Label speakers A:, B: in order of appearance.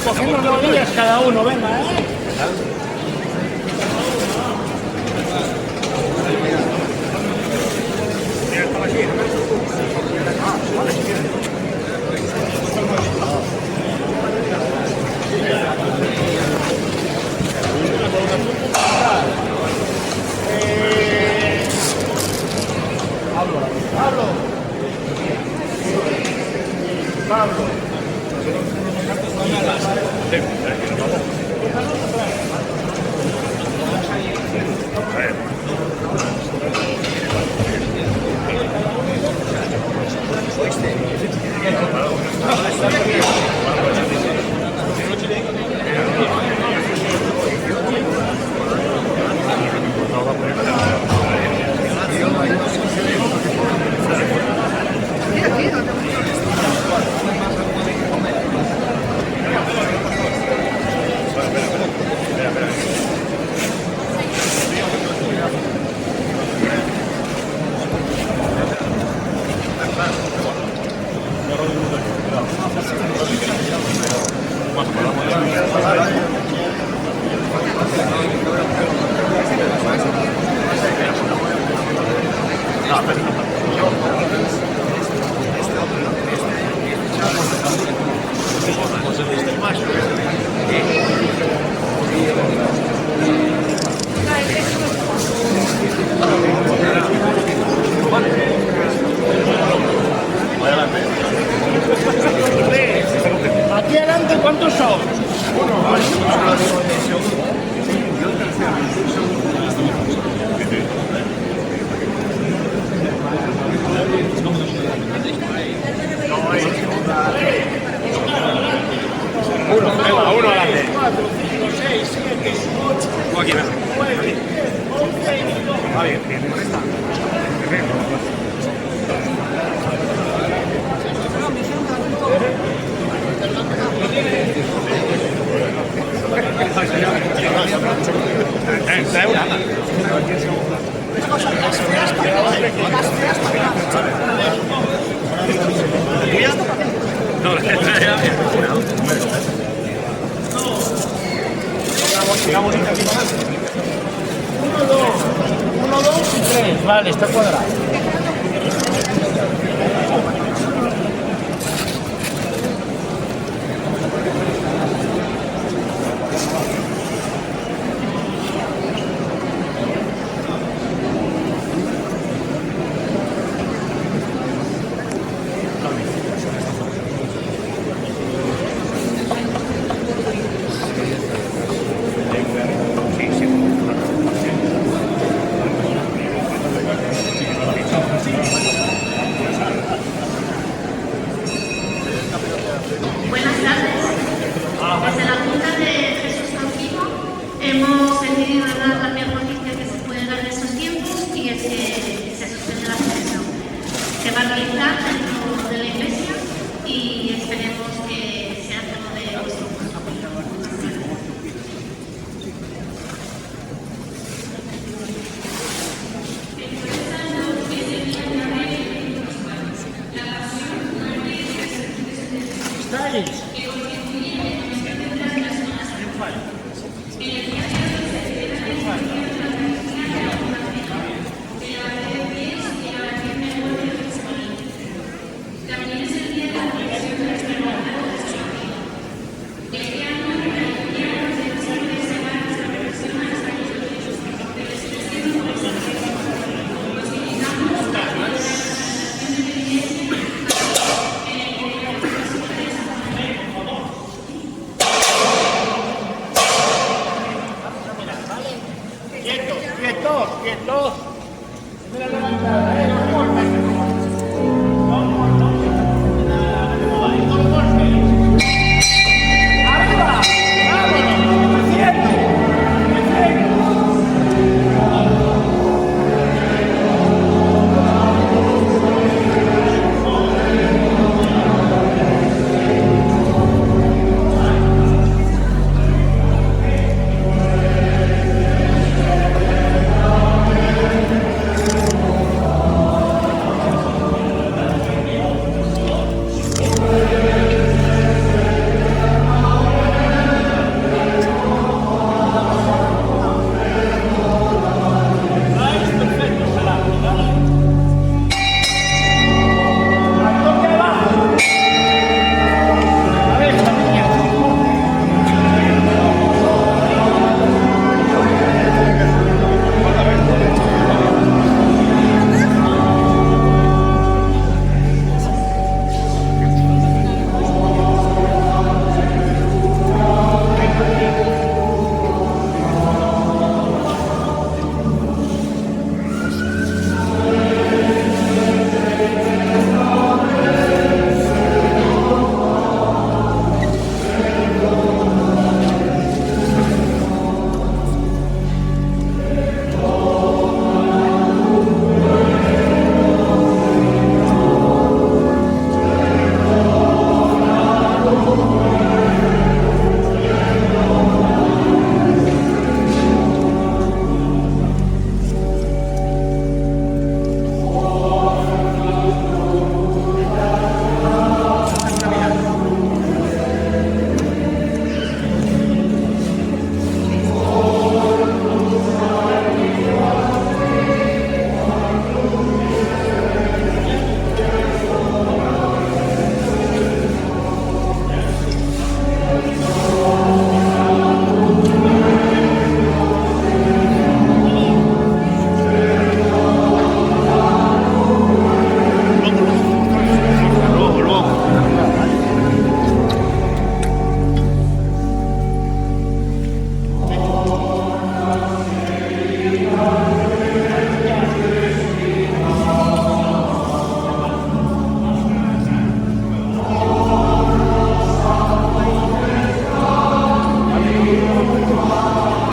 A: cogiendo 2 días cada uno, venga, ¿eh? Pablo. Aquí adelante, ¿cuántos son?
B: Uno adelante.
A: 4, 5, 6, 7, 8,
B: Aquí,
A: 9, 10, 11 y 12.
B: va bien, bien. Trae una. No, sigamos aquí.
A: 1, 2 y 3. Vale, está cuadrado.
C: Buenas tardes. Desde la Junta de Jesús Cautivo hemos decidido dar la peor noticia que se puede dar en estos tiempos y es que se suspende la procesión. Se va a realizar dentro de la iglesia y esperemos que sea todo de vuestro gusto.
A: ¿Estáis?